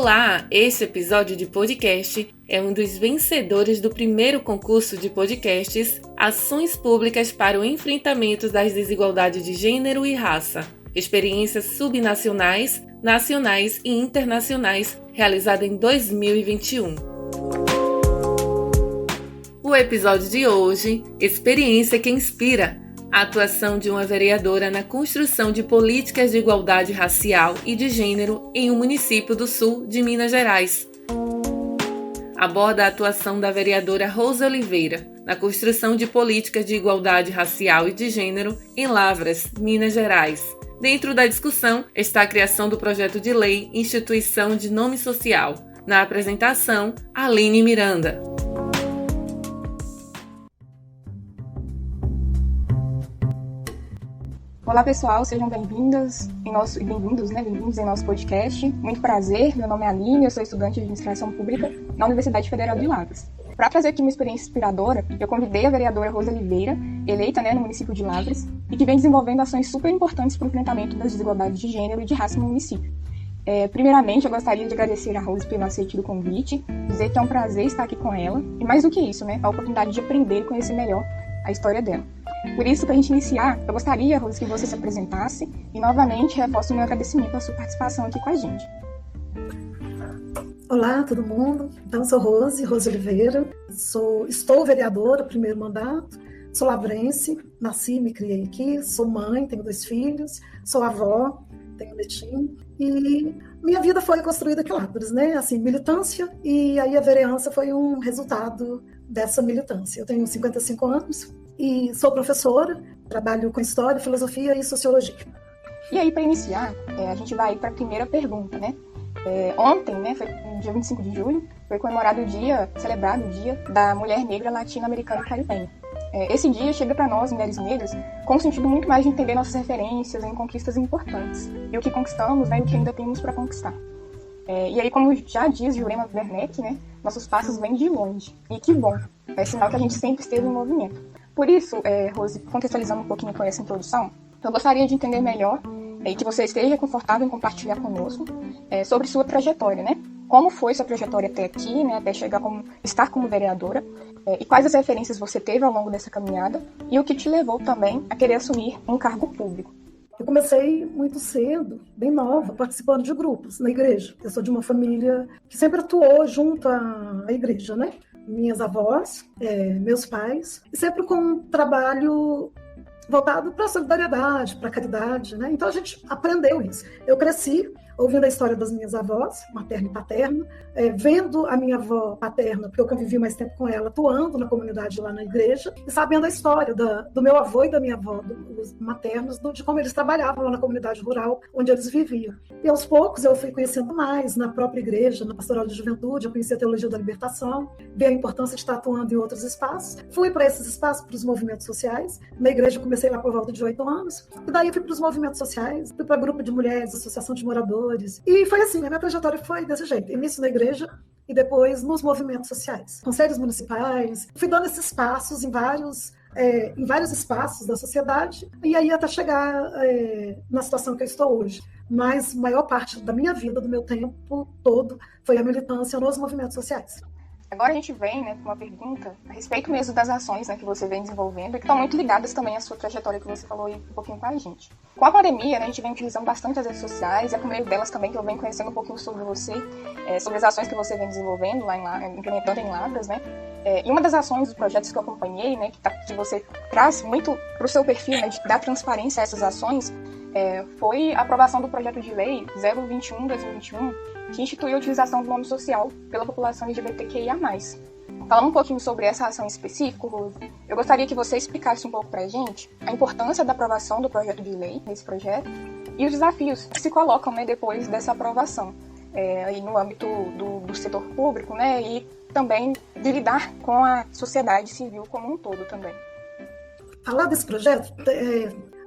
Olá! Este episódio de podcast é um dos vencedores do primeiro concurso de podcasts Ações Públicas para o Enfrentamento das Desigualdades de Gênero e Raça, experiências subnacionais, nacionais e internacionais, realizada em 2021. O episódio de hoje, Experiência que Inspira, a atuação de uma vereadora na construção de políticas de igualdade racial e de gênero em um município do sul de Minas Gerais. Aborda a atuação da vereadora Rose Oliveira na construção de políticas de igualdade racial e de gênero em Lavras, Minas Gerais. Dentro da discussão está a criação do projeto de lei Instituição de Nome Social. Na apresentação, Aline Miranda. Olá pessoal, sejam bem-vindos em nosso podcast. Muito prazer, meu nome é Aline, eu sou estudante de Administração Pública na Universidade Federal de Lavras. Para trazer aqui uma experiência inspiradora, eu convidei a vereadora Rose Oliveira, eleita no município de Lavras, e que vem desenvolvendo ações super importantes para o enfrentamento das desigualdades de gênero e de raça no município. Primeiramente, eu gostaria de agradecer a Rose pelo aceite do convite, dizer que é um prazer estar aqui com ela, e mais do que isso, a oportunidade de aprender e conhecer melhor a história dela. Por isso, para a gente iniciar, eu gostaria, Rose, que você se apresentasse e, novamente, reforço o meu agradecimento pela sua participação aqui com a gente. Olá, todo mundo. Então, sou Rose Oliveira, estou vereadora, primeiro mandato, sou lavrense, nasci e me criei aqui, sou mãe, tenho 2 filhos, sou avó, tenho um netinho, e minha vida foi construída aqui em Lavras, militância, e aí a vereança foi um resultado dessa militância. Eu tenho 55 anos, e sou professora, trabalho com História, Filosofia e Sociologia. E aí, para iniciar, a gente vai para a primeira pergunta, Ontem, foi no dia 25 de julho, foi celebrado o Dia da Mulher Negra Latino-Americana e Caribenha. Esse dia chega para nós, mulheres negras, com um sentido muito mais de entender nossas referências em conquistas importantes, e o que conquistamos, e o que ainda temos para conquistar. E aí, como já diz Jurema Werneck, nossos passos vêm de longe, e que bom, é sinal que a gente sempre esteve em movimento. Por isso, Rose, contextualizando um pouquinho com essa introdução, eu gostaria de entender melhor e que você esteja confortável em compartilhar conosco sobre sua trajetória, Como foi sua trajetória até aqui, até estar como vereadora, e quais as referências você teve ao longo dessa caminhada e o que te levou também a querer assumir um cargo público. Eu comecei muito cedo, bem nova, participando de grupos na igreja. Eu sou de uma família que sempre atuou junto à igreja, Minhas avós, meus pais, e sempre com um trabalho voltado para a solidariedade, para a caridade, Então a gente aprendeu isso. Eu cresci ouvindo a história das minhas avós, materna e paterna, vendo a minha avó paterna, porque eu convivi mais tempo com ela, atuando na comunidade lá na igreja, e sabendo a história do meu avô e da minha avó, dos maternos, de como eles trabalhavam lá na comunidade rural onde eles viviam. E aos poucos eu fui conhecendo mais na própria igreja, na pastoral de juventude, eu conheci a teologia da libertação, vi a importância de estar atuando em outros espaços. Fui para esses espaços, para os movimentos sociais. Na igreja eu comecei lá por volta de 8 anos, e daí eu fui para os movimentos sociais, fui para grupo de mulheres, associação de moradores. E foi assim, a minha trajetória foi desse jeito. Início na igreja e depois nos movimentos sociais. Conselhos municipais. Fui dando esses passos em vários espaços da sociedade. E aí até chegar na situação que eu estou hoje. Mas a maior parte da minha vida, do meu tempo todo, foi a militância nos movimentos sociais. Agora a gente vem com uma pergunta a respeito mesmo das ações que você vem desenvolvendo e que estão muito ligadas também à sua trajetória que você falou aí um pouquinho com a gente. Com a pandemia, a gente vem utilizando bastante as redes sociais, e é por meio delas também que eu venho conhecendo um pouquinho sobre você, sobre as ações que você vem desenvolvendo, implementando em Lavras, E uma das ações dos projetos que eu acompanhei, que você traz muito para o seu perfil, de dar transparência a essas ações, foi a aprovação do projeto de lei 021/2021, que instituiu a utilização do nome social pela população LGBTQIA+. Falando um pouquinho sobre essa ação específica, Rose, eu gostaria que você explicasse um pouco para a gente a importância da aprovação do projeto de lei, desse projeto, e os desafios que se colocam depois dessa aprovação, aí no âmbito do setor público, e também de lidar com a sociedade civil como um todo também. Falar desse projeto,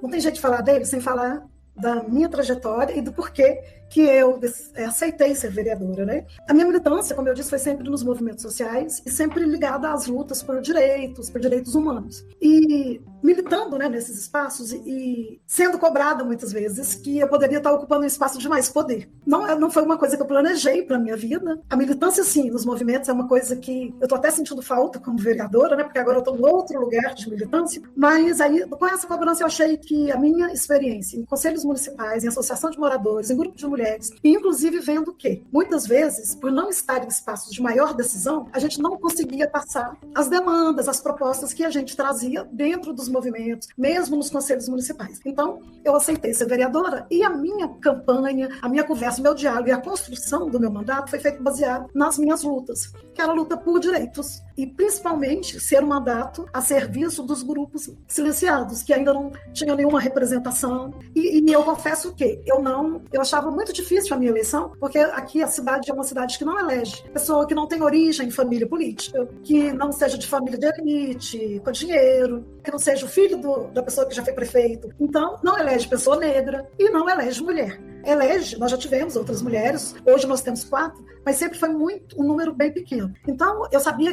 não tem jeito de falar dele sem falar da minha trajetória e do porquê que eu aceitei ser vereadora, né? A minha militância, como eu disse, foi sempre nos movimentos sociais e sempre ligada às lutas por direitos humanos. E militando, né, nesses espaços e sendo cobrada muitas vezes que eu poderia estar ocupando um espaço de mais poder. Não foi uma coisa que eu planejei para a minha vida. A militância, sim, nos movimentos é uma coisa que eu estou até sentindo falta como vereadora, né, porque agora eu estou em outro lugar de militância, mas aí, com essa cobrança, eu achei que a minha experiência em conselhos municipais, em associação de moradores, em grupo de mulheres, e inclusive vendo que, muitas vezes, por não estar em espaços de maior decisão, a gente não conseguia passar as demandas, as propostas que a gente trazia dentro dos movimentos, mesmo nos conselhos municipais. Então, eu aceitei ser vereadora e a minha campanha, a minha conversa, o meu diálogo e a construção do meu mandato foi feito baseado nas minhas lutas, que era a luta por direitos e, principalmente, ser um mandato a serviço dos grupos silenciados, que ainda não tinham nenhuma representação. E eu confesso que eu achava muito difícil a minha eleição, porque aqui a cidade é uma cidade que não elege pessoa que não tem origem em família política, que não seja de família de elite, com dinheiro, que não seja o filho da pessoa que já foi prefeito. Então, não elege pessoa negra e não elege mulher. Elege, nós já tivemos outras mulheres, hoje nós temos 4, mas sempre foi um número bem pequeno. Então, eu sabia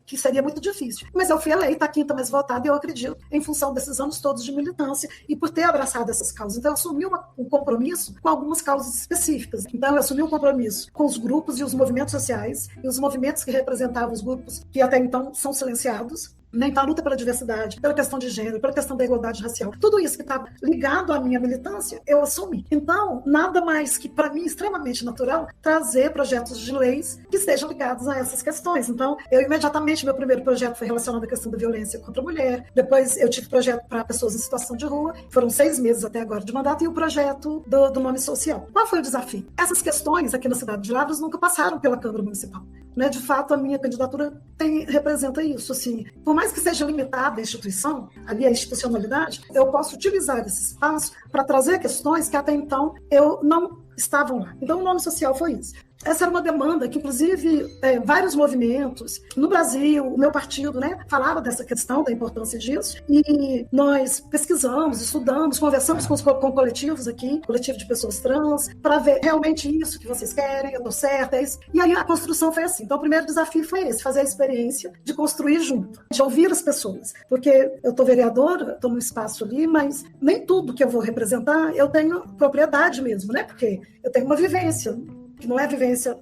que seria muito difícil. Mas eu fui eleita a 5ª mais votada e eu acredito, em função desses anos todos de militância e por ter abraçado essas causas. Então, eu assumi um compromisso com algumas causas específicas. Então, eu assumi um compromisso com os grupos e os movimentos sociais e os movimentos que representavam os grupos que até então são silenciados. Então, a luta pela diversidade, pela questão de gênero, pela questão da igualdade racial, tudo isso que está ligado à minha militância, eu assumi. Então, nada mais que, para mim, extremamente natural, trazer projetos de leis que estejam ligados a essas questões. Então, imediatamente, meu primeiro projeto foi relacionado à questão da violência contra a mulher. Depois, eu tive projeto para pessoas em situação de rua. Foram 6 meses até agora de mandato. E o projeto do nome social. Qual foi o desafio? Essas questões aqui na cidade de Lavras nunca passaram pela Câmara Municipal. Né? De fato, a minha candidatura representa isso. Assim, por mais que seja limitada a instituição, ali a institucionalidade, eu posso utilizar esse espaço para trazer questões que até então eu não estavam lá. Então, o nome social foi isso. Essa era uma demanda que, inclusive, vários movimentos no Brasil, o meu partido, né, falava dessa questão, da importância disso, e nós pesquisamos, estudamos, conversamos com coletivos aqui, coletivo de pessoas trans, para ver realmente isso que vocês querem, eu estou certa, é isso. E aí a construção foi assim. Então, o primeiro desafio foi esse, fazer a experiência de construir junto, de ouvir as pessoas, porque eu estou vereadora, estou no espaço ali, mas nem tudo que eu vou representar eu tenho propriedade mesmo, né, porque eu tenho uma vivência, que não é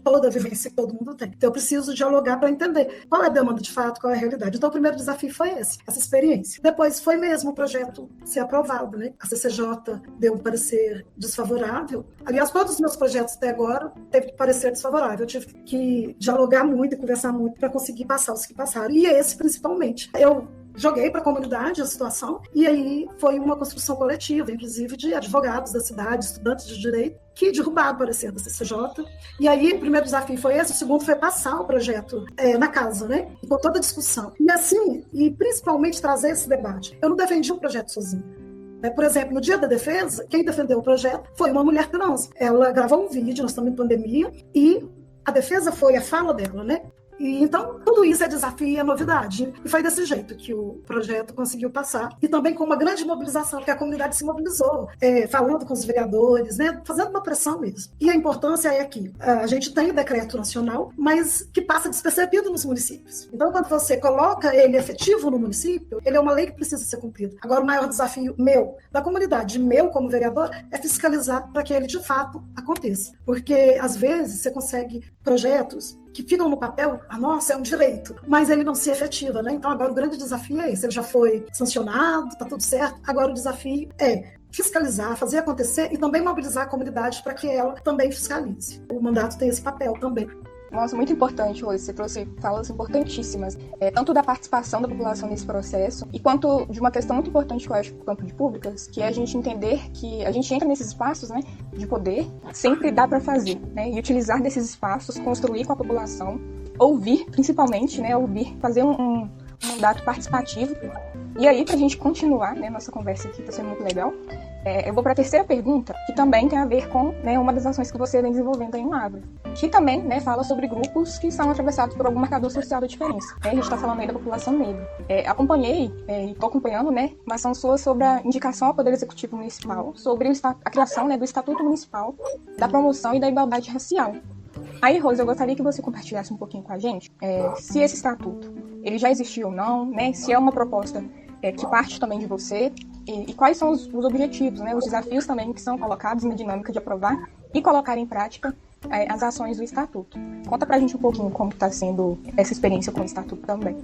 toda a vivência que todo mundo tem. Então, eu preciso dialogar para entender qual é a demanda de fato, qual é a realidade. Então, o primeiro desafio foi essa experiência. Depois, foi mesmo o projeto ser aprovado, né? A CCJ deu um parecer desfavorável. Aliás, todos os meus projetos até agora teve parecer desfavorável. Eu tive que dialogar muito e conversar muito para conseguir passar os que passaram. E esse, principalmente. Eu joguei para a comunidade a situação, e aí foi uma construção coletiva, inclusive de advogados da cidade, estudantes de direito, que derrubaram o parecer da CCJ. E aí o primeiro desafio foi esse, o segundo foi passar o projeto na casa, né? E com toda a discussão. E assim, e principalmente trazer esse debate. Eu não defendi um projeto sozinho. Por exemplo, no dia da defesa, quem defendeu o projeto foi uma mulher trans. Ela gravou um vídeo, nós estamos em pandemia, e a defesa foi a fala dela, né? E, então, tudo isso é desafio e é novidade. E foi desse jeito que o projeto conseguiu passar. E também com uma grande mobilização, porque a comunidade se mobilizou, falando com os vereadores, né, fazendo uma pressão mesmo. E a importância é que a gente tem o decreto nacional, mas que passa despercebido nos municípios. Então, quando você coloca ele efetivo no município, ele é uma lei que precisa ser cumprida. Agora, o maior desafio meu, da comunidade, meu como vereador, é fiscalizar para que ele de fato aconteça. Porque, às vezes, você consegue projetos que ficam no papel, nossa, é um direito, mas ele não se efetiva, né? Então agora o grande desafio é esse, ele já foi sancionado, tá tudo certo, agora o desafio é fiscalizar, fazer acontecer e também mobilizar a comunidade para que ela também fiscalize. O mandato tem esse papel também. Nossa, muito importante hoje, você trouxe falas importantíssimas, tanto da participação da população nesse processo, e quanto de uma questão muito importante que eu acho para o campo de públicas, que é a gente entender que a gente entra nesses espaços, né, de poder, sempre dá para fazer, né, e utilizar desses espaços, construir com a população, ouvir, principalmente, né, ouvir, fazer uma mandato participativo. E aí, para a gente continuar, né, nossa conversa aqui, está sendo muito legal, eu vou para a terceira pergunta, que também tem a ver com, né, uma das ações que você vem desenvolvendo aí no Agro, que também, né, fala sobre grupos que são atravessados por algum marcador social da diferença. A gente está falando aí da população negra. Acompanhei e estou acompanhando, né, uma ação sua sobre a indicação ao Poder Executivo Municipal, sobre a criação, né, do Estatuto Municipal da Promoção e da Igualdade Racial. Aí, Rose, eu gostaria que você compartilhasse um pouquinho com a gente se esse estatuto ele já existiu ou não, né, se é uma proposta que parte também de você, e quais são os objetivos, né, os desafios também que são colocados na dinâmica de aprovar e colocar em prática as ações do Estatuto. Conta pra gente um pouquinho como está sendo essa experiência com o Estatuto também.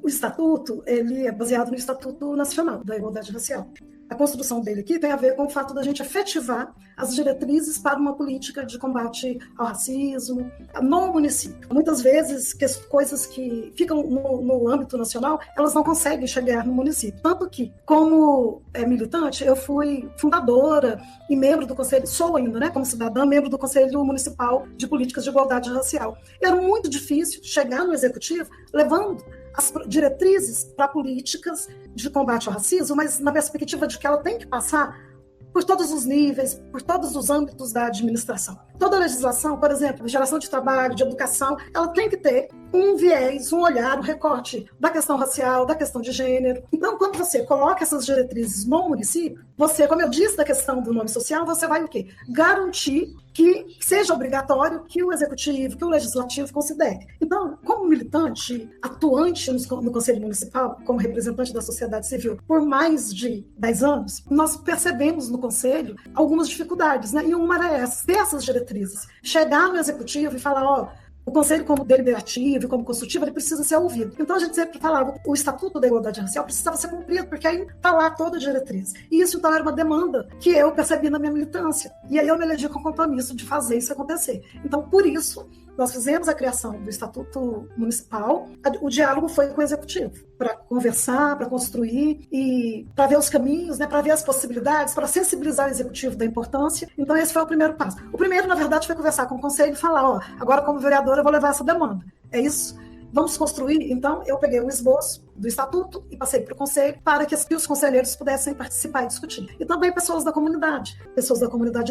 O Estatuto, ele é baseado no Estatuto Nacional da Igualdade Racial. A construção dele aqui tem a ver com o fato da gente efetivar as diretrizes para uma política de combate ao racismo no município. Muitas vezes, coisas que ficam no âmbito nacional, elas não conseguem chegar no município. Tanto que, como militante, eu fui fundadora e membro do Conselho, sou ainda, né, como cidadã, membro do Conselho Municipal de Políticas de Igualdade Racial. E era muito difícil chegar no Executivo levando as diretrizes para políticas de combate ao racismo, mas na perspectiva de que ela tem que passar por todos os níveis, por todos os âmbitos da administração. Toda a legislação, por exemplo, geração de trabalho, de educação, ela tem que ter um viés, um olhar, um recorte da questão racial, da questão de gênero. Então, quando você coloca essas diretrizes no município, você, como eu disse da questão do nome social, você vai o quê? Garantir que seja obrigatório que o executivo, que o legislativo considere. Então, como militante, atuante no Conselho Municipal, como representante da sociedade civil, por mais de 10 anos, nós percebemos no Conselho algumas dificuldades, né? E uma era essa, ter essas diretrizes. Chegar no executivo e falar, o Conselho, como deliberativo e como consultivo, ele precisa ser ouvido. Então, a gente sempre falava, o Estatuto da Igualdade Racial precisava ser cumprido, porque aí está lá toda a diretriz. E isso, então, era uma demanda que eu percebi na minha militância. E aí eu me elegi com o compromisso de fazer isso acontecer. Então, por isso, nós fizemos a criação do Estatuto Municipal. O diálogo foi com o Executivo, para conversar, para construir e para ver os caminhos, né, para ver as possibilidades, para sensibilizar o Executivo da importância. Então, esse foi o primeiro passo. O primeiro, na verdade, foi conversar com o Conselho e falar, agora como vereadora eu vou levar essa demanda. É isso? Vamos construir? Então, eu peguei um esboço do Estatuto e passei para o Conselho para que os conselheiros pudessem participar e discutir. E também pessoas da comunidade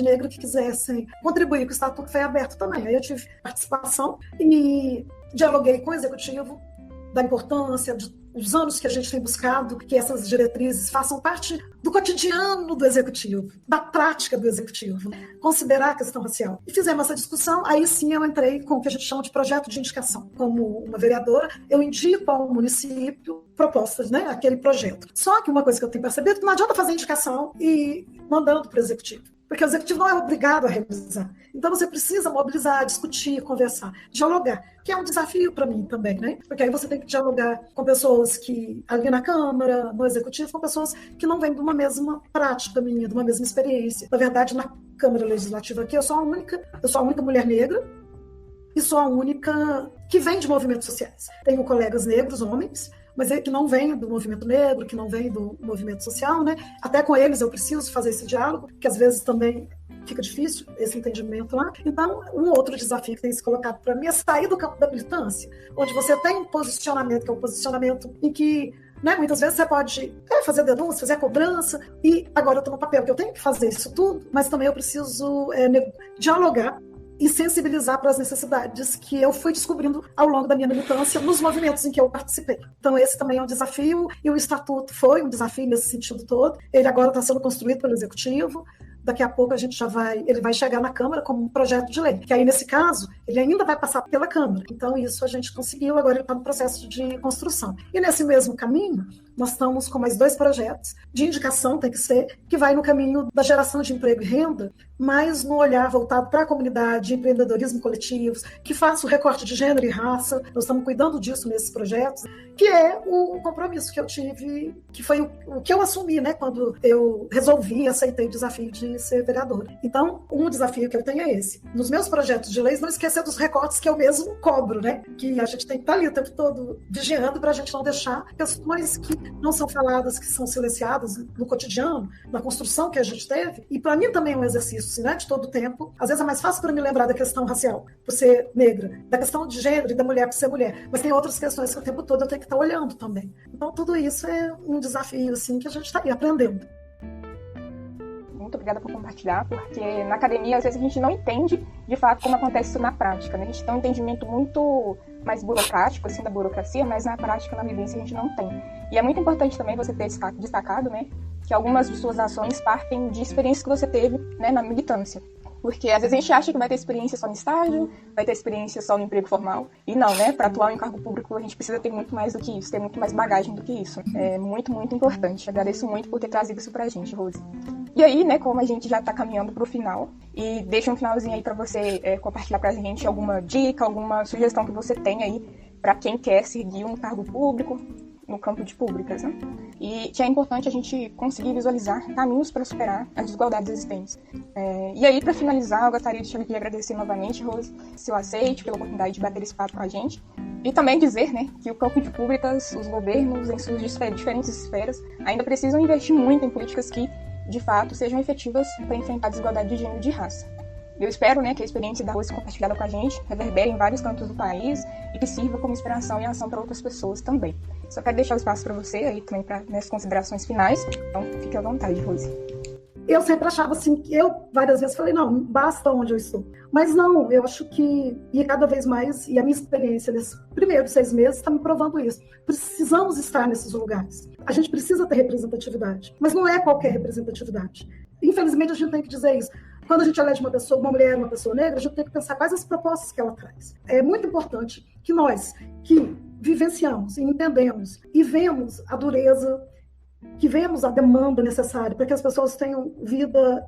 negra que quisessem contribuir, que o Estatuto foi aberto também. Aí eu tive participação e dialoguei com o Executivo da importância dos anos que a gente tem buscado que essas diretrizes façam parte do cotidiano do Executivo, da prática do Executivo, considerar a questão racial. E fizemos essa discussão, aí sim eu entrei com o que a gente chama de projeto de indicação. Como uma vereadora, eu indico ao município propostas, né, aquele projeto. Só que uma coisa que eu tenho percebido é que não adianta fazer indicação e mandando para o Executivo. Porque o Executivo não é obrigado a realizar. Então você precisa mobilizar, discutir, conversar, dialogar, que é um desafio para mim também, né? Porque aí você tem que dialogar com pessoas que, ali na Câmara, no Executivo, com pessoas que não vêm de uma mesma prática minha, de uma mesma experiência. Na verdade, na Câmara Legislativa aqui, eu sou a única mulher negra e sou a única que vem de movimentos sociais. Tenho colegas negros, homens, mas que não vem do movimento negro, que não vem do movimento social, né? Até com eles eu preciso fazer esse diálogo, que às vezes também fica difícil esse entendimento lá. Então, um outro desafio que tem se colocado para mim é sair do campo da militância, onde você tem um posicionamento, que é um posicionamento em que, né, muitas vezes você pode fazer denúncia, fazer a cobrança, e agora eu estou no papel que eu tenho que fazer isso tudo, mas também eu preciso dialogar e sensibilizar para as necessidades que eu fui descobrindo ao longo da minha militância nos movimentos em que eu participei. Então esse também é um desafio, e o Estatuto foi um desafio nesse sentido todo. Ele agora está sendo construído pelo Executivo. Daqui a pouco ele vai chegar na Câmara como um projeto de lei, que aí nesse caso ele ainda vai passar pela Câmara. Então isso a gente conseguiu, agora ele está no processo de construção. E nesse mesmo caminho, nós estamos com mais 2 projetos de indicação, tem que ser, que vai no caminho da geração de emprego e renda, mas no olhar voltado para a comunidade, empreendedorismo coletivos, que faça o recorte de gênero e raça. Nós estamos cuidando disso nesses projetos, que é o compromisso que eu tive, que foi o que eu assumi, né, quando eu resolvi e aceitei o desafio de ser vereadora. Então, um desafio que eu tenho é esse. Nos meus projetos de leis, não esquecer dos recortes que eu mesmo cobro, né, que a gente tem que estar ali o tempo todo vigiando para a gente não deixar questões que não são faladas, que são silenciadas no cotidiano, na construção que a gente teve. E para mim também é um exercício, né, de todo o tempo. Às vezes é mais fácil para me lembrar da questão racial, por ser negra, da questão de gênero e da mulher por ser mulher. Mas tem outras questões que o tempo todo eu tenho que estar olhando também. Então tudo isso é um desafio assim, que a gente está aí aprendendo. Muito obrigada por compartilhar, porque na academia às vezes a gente não entende de fato como acontece isso na prática, né? A gente tem um entendimento muito mais burocrático, assim, da burocracia, mas na prática, na vivência, a gente não tem. E é muito importante também você ter destacado, né, que algumas de suas ações partem de experiências que você teve, né, na militância. Porque às vezes a gente acha que vai ter experiência só no estágio, vai ter experiência só no emprego formal. E não, né? Para atuar em cargo público a gente precisa ter muito mais do que isso, ter muito mais bagagem do que isso. É muito, muito importante. Agradeço muito por ter trazido isso pra gente, Rose. E aí, né, como a gente já tá caminhando pro final, e deixa um finalzinho aí pra você compartilhar pra gente alguma dica, alguma sugestão que você tem aí pra quem quer seguir um cargo público no campo de públicas, né? E que é importante a gente conseguir visualizar caminhos para superar as desigualdades existentes. E aí, para finalizar, eu gostaria de agradecer novamente, Rose, seu aceite, pela oportunidade de bater esse papo com a gente. E também dizer, né, que o campo de públicas, os governos, em suas diferentes esferas, ainda precisam investir muito em políticas que, de fato, sejam efetivas para enfrentar a desigualdade de gênero e de raça. Eu espero, né, que a experiência da Rose compartilhada com a gente reverbere em vários cantos do país e que sirva como inspiração e ação para outras pessoas também. Só quero deixar o espaço para você aí também para nessas considerações finais. Então, fique à vontade, Rose. Eu sempre achava assim, que eu várias vezes falei, não, basta onde eu estou. Mas não, eu acho que, e cada vez mais, e a minha experiência nesses primeiros 6 meses está me provando isso. Precisamos estar nesses lugares. A gente precisa ter representatividade, mas não é qualquer representatividade. Infelizmente, a gente tem que dizer isso. Quando a gente elege uma pessoa, uma mulher, uma pessoa negra, a gente tem que pensar quais as propostas que ela traz. É muito importante que nós, que vivenciamos e entendemos e vemos a dureza, que vemos a demanda necessária para que as pessoas tenham vida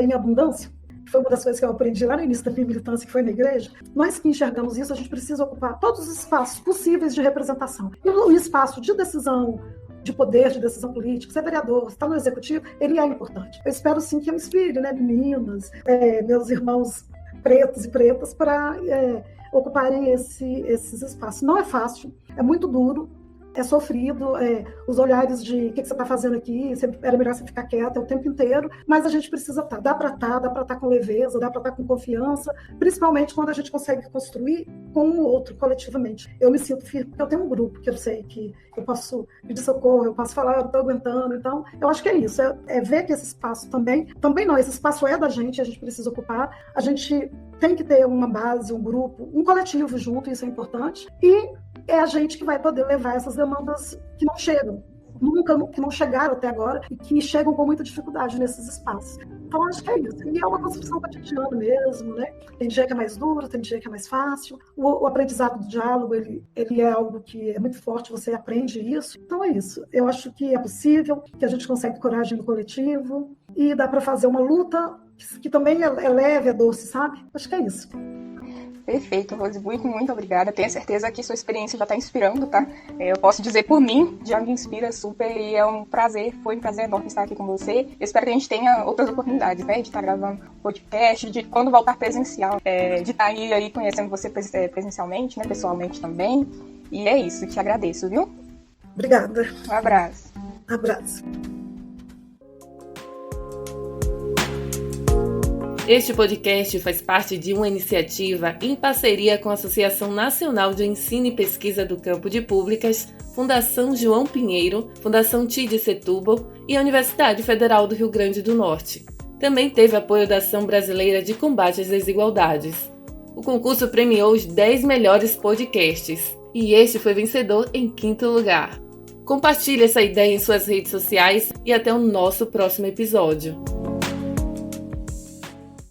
em abundância, que foi uma das coisas que eu aprendi lá no início da minha militância, que foi na igreja. Nós que enxergamos isso, a gente precisa ocupar todos os espaços possíveis de representação. E o espaço de decisão, de poder, de decisão política, ser vereador, estar no executivo, ele é importante. Eu espero sim que eu inspire, né, meninas, meus irmãos pretos e pretas, para ocuparem esses espaços. Não é fácil, é muito duro, é sofrido, os olhares de o que você está fazendo aqui, era melhor você ficar quieta o tempo inteiro, mas a gente precisa estar, dá para estar com leveza, dá para estar com confiança, principalmente quando a gente consegue construir com o outro, coletivamente. Eu me sinto firme, porque eu tenho um grupo que eu sei que eu posso pedir socorro, eu posso falar, eu estou aguentando, então eu acho que é isso, é ver que esse espaço também não, esse espaço é da gente, a gente precisa ocupar, a gente tem que ter uma base, um grupo, um coletivo junto, isso é importante, e é a gente que vai poder levar essas demandas que não chegam, que não chegaram até agora e que chegam com muita dificuldade nesses espaços. Então, acho que é isso. E é uma construção cotidiana mesmo, né? Tem dia que é mais duro, tem dia que é mais fácil. O aprendizado do diálogo, ele é algo que é muito forte, você aprende isso. Então, é isso. Eu acho que é possível, que a gente consegue coragem no coletivo e dá para fazer uma luta que também é leve, é doce, sabe? Acho que é isso. Perfeito, Rose, muito, muito obrigada. Tenho certeza que sua experiência já está inspirando, tá? Eu posso dizer por mim, já me inspira super e é um prazer, foi um prazer enorme estar aqui com você. Eu espero que a gente tenha outras oportunidades, né? De estar gravando podcast, de quando voltar presencial, de estar aí conhecendo você presencialmente, né? Pessoalmente também. E é isso, te agradeço, viu? Obrigada. Um abraço. Abraço. Este podcast faz parte de uma iniciativa em parceria com a Associação Nacional de Ensino e Pesquisa do Campo de Públicas, Fundação João Pinheiro, Fundação TID Setúbal e a Universidade Federal do Rio Grande do Norte. Também teve apoio da Ação Brasileira de Combate às Desigualdades. O concurso premiou os 10 melhores podcasts e este foi vencedor em 5º lugar. Compartilhe essa ideia em suas redes sociais e até o nosso próximo episódio.